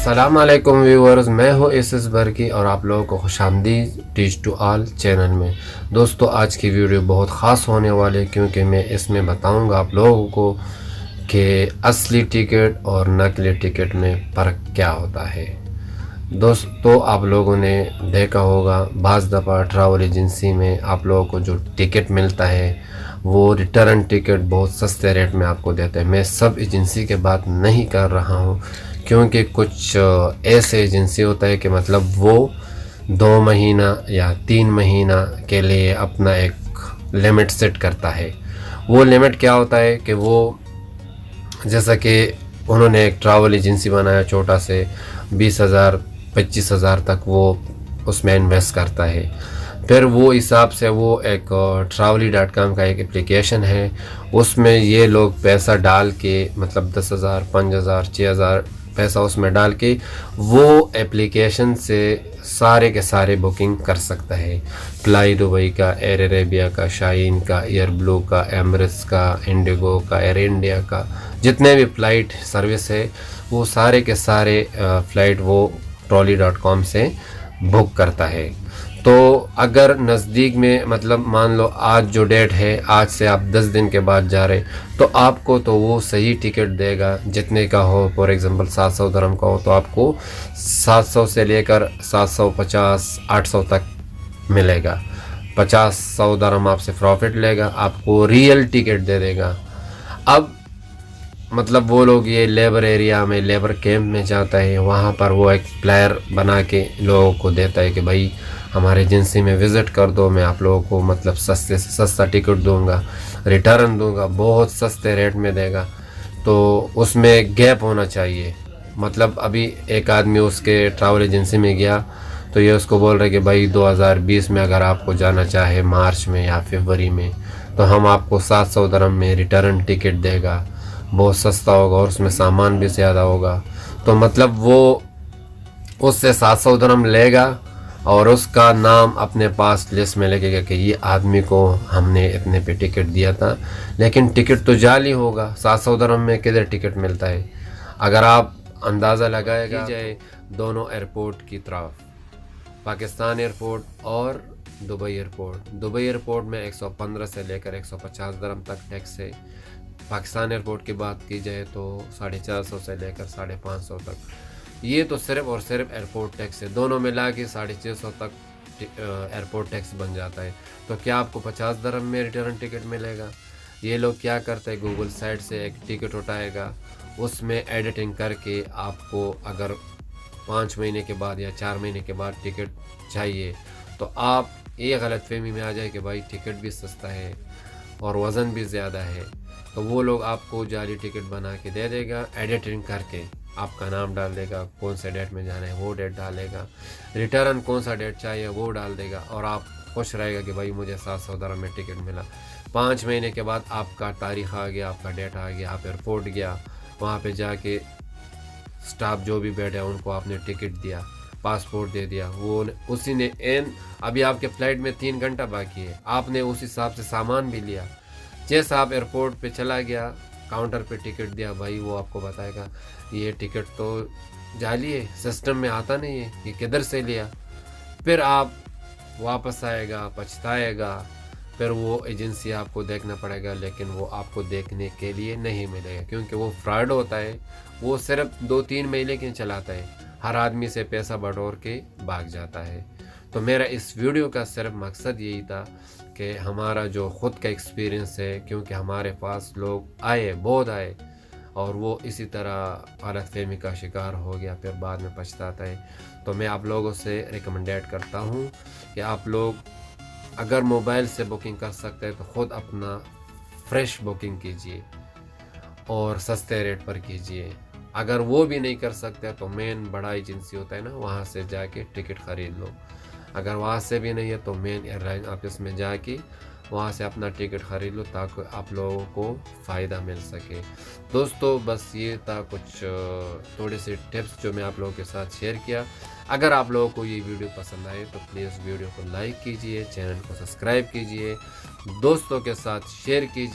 السلام علیکم ویورز، میں ہوں ایس برکی اور آپ لوگوں کو خوش آمدید ٹیچ ٹو آل چینل میں۔ دوستو آج کی ویڈیو بہت خاص ہونے والے کیونکہ میں اس میں بتاؤں گا آپ لوگوں کو کہ اصلی ٹکٹ اور نقلی ٹکٹ میں فرق کیا ہوتا ہے۔ دوستو آپ لوگوں نے دیکھا ہوگا بعض دفعہ ٹریول ایجنسی میں آپ لوگوں کو جو ٹکٹ ملتا ہے وہ ریٹرن ٹکٹ بہت سستے ریٹ میں آپ کو دیتے ہیں۔ میں سب ایجنسی کے بات نہیں کر رہا ہوں کیونکہ کچھ ایسے ایجنسی ہوتا ہے کہ مطلب وہ 2 مہینہ یا 3 مہینہ کے لیے اپنا ایک لمٹ سیٹ کرتا ہے۔ وہ لمٹ کیا ہوتا ہے کہ وہ جیسا کہ انہوں نے ایک ٹریول ایجنسی بنایا چھوٹا سے 20,000 25,000 تک وہ اس میں انویسٹ کرتا ہے۔ پھر وہ حساب سے وہ ایک travelly.com کا ایک اپلیکیشن ہے، اس میں یہ لوگ پیسہ ڈال کے مطلب 10,000 5,000 6,000 پیسہ اس میں ڈال کے وہ اپلیکیشن سے سارے کے سارے بکنگ کر سکتا ہے۔ فلائی دبئی کا، ایئر عربیہ کا، شاہین کا، ایئر بلو کا، ایمریٹس کا، انڈیگو کا، ایئر انڈیا کا، جتنے بھی فلائٹ سروس ہے وہ سارے کے سارے فلائٹ وہ travelly.com سے بک کرتا ہے۔ تو اگر نزدیک میں مطلب مان لو آج جو ڈیٹ ہے، آج سے آپ 10 دن کے بعد جا رہے تو آپ کو تو وہ صحیح ٹکٹ دے گا جتنے کا ہو۔ فار ایگزامپل 700 درہم کا ہو تو آپ کو 700 سے لے کر 750 800 تک ملے گا۔ 50-100 درہم آپ سے پروفٹ لے گا، آپ کو ریئل ٹکٹ دے دے گا۔ اب مطلب وہ لوگ یہ لیبر ایریا میں، لیبر کیمپ میں جاتا ہے، وہاں پر وہ ایک پلیئر بنا کے لوگوں کو دیتا ہے کہ بھائی ہمارے ایجنسی میں وزٹ کر دو، میں آپ لوگوں کو مطلب سستے سے سستا ٹکٹ دوں گا، ریٹرن دوں گا، بہت سستے ریٹ میں دے گا۔ تو اس میں گیپ ہونا چاہیے۔ مطلب ابھی ایک آدمی اس کے ٹریول ایجنسی میں گیا تو یہ اس کو بول رہے کہ بھائی 2020 میں اگر آپ کو جانا چاہے مارچ میں یا فروری میں تو ہم آپ کو 700 درہم میں ریٹرن ٹکٹ دے گا، بہت سستا ہوگا اور اس میں سامان بھی زیادہ ہوگا۔ تو مطلب وہ اس سے 700 درہم لے گا اور اس کا نام اپنے پاس لسٹ میں لگے گا کہ یہ آدمی کو ہم نے اتنے پہ ٹکٹ دیا تھا، لیکن ٹکٹ تو جعلی ہوگا۔ 700 درہم میں کدھر ٹکٹ ملتا ہے؟ اگر آپ اندازہ لگائے گا جائے دونوں ایئرپورٹ کی طرف، پاکستان ایئرپورٹ اور دبئی ایئرپورٹ، دبئی ایئرپورٹ میں 115 سے لے کر 150 درہم تک ٹیکس ہے۔ پاکستان ایئرپورٹ کی بات کی جائے تو 450 سے لے کر 550 تک۔ یہ تو صرف اور صرف ایئرپورٹ ٹیکس ہے، دونوں ملا کے 650 تک ایئرپورٹ ٹیکس بن جاتا ہے۔ تو کیا آپ کو 50 درہم میں ریٹرن ٹکٹ ملے گا؟ یہ لوگ کیا کرتے ہیں، گوگل سائٹ سے ایک ٹکٹ اٹھائے گا، اس میں ایڈیٹنگ کر کے آپ کو اگر 5 مہینے کے بعد یا 4 مہینے کے بعد ٹکٹ چاہیے تو آپ یہ غلط فہمی میں آ جائے کہ بھائی ٹکٹ بھی سستا ہے اور وزن بھی زیادہ ہے، تو وہ لوگ آپ کو جعلی ٹکٹ بنا کے دے دے گا، ایڈیٹنگ کر کے آپ کا نام ڈال دے گا، کون سے ڈیٹ میں جانا ہے وہ ڈیٹ ڈالے گا، ریٹرن کون سا ڈیٹ چاہیے وہ ڈال دے گا، اور آپ خوش رہے گا کہ بھائی مجھے 700 درہم میں ٹکٹ ملا۔ 5 مہینے کے بعد آپ کا تاریخ آ گیا، آپ کا ڈیٹ آ گیا، آپ ایئرپورٹ گیا، وہاں پہ جا کے سٹاف جو بھی بیٹھے ان کو آپ نے ٹکٹ دیا، پاسپورٹ دے دیا، وہ اسی نے ابھی آپ کے فلائٹ میں 3 گھنٹہ باقی ہے، آپ نے اس حساب سے سامان بھی لیا۔ جیسا آپ ایئرپورٹ پہ چلا گیا، کاؤنٹر پہ ٹکٹ دیا، بھائی وہ آپ کو بتائے گا یہ ٹکٹ تو جعلی ہے، سسٹم میں آتا نہیں ہے، یہ کدھر سے لیا؟ پھر آپ واپس آئے گا، پچھتائے گا، پھر وہ ایجنسی آپ کو دیکھنا پڑے گا، لیکن وہ آپ کو دیکھنے کے لیے نہیں ملے گا کیونکہ وہ فراڈ ہوتا ہے، وہ صرف 2-3 مہینے کے چلاتا ہے، ہر آدمی سے پیسہ بٹور کے بھاگ جاتا ہے۔ تو میرا اس ویڈیو کا صرف مقصد یہی تھا کہ ہمارا جو خود کا ایکسپیرینس ہے، کیونکہ ہمارے پاس لوگ آئے، بہت آئے، اور وہ اسی طرح غلط فہمی کا شکار ہو گیا، پھر بعد میں پچھتاتا ہے۔ تو میں آپ لوگوں سے ریکمنڈیٹ کرتا ہوں کہ آپ لوگ اگر موبائل سے بکنگ کر سکتے ہیں تو خود اپنا فریش بکنگ کیجئے اور سستے ریٹ پر کیجئے۔ اگر وہ بھی نہیں کر سکتے تو مین بڑا ایجنسی ہوتا ہے نا، وہاں سے جا کے ٹکٹ خرید لو۔ اگر وہاں سے بھی نہیں ہے تو مین ایئر لائن آفس میں جا کے وہاں سے اپنا ٹکٹ خرید لو تاکہ آپ لوگوں کو فائدہ مل سکے۔ دوستو بس یہ تھا کچھ تھوڑے سے ٹپس جو میں آپ لوگوں کے ساتھ شیئر کیا۔ اگر آپ لوگوں کو یہ ویڈیو پسند آئے تو پلیز ویڈیو کو لائک کیجئے، چینل کو سبسکرائب کیجئے، دوستوں کے ساتھ شیئر کیجئے۔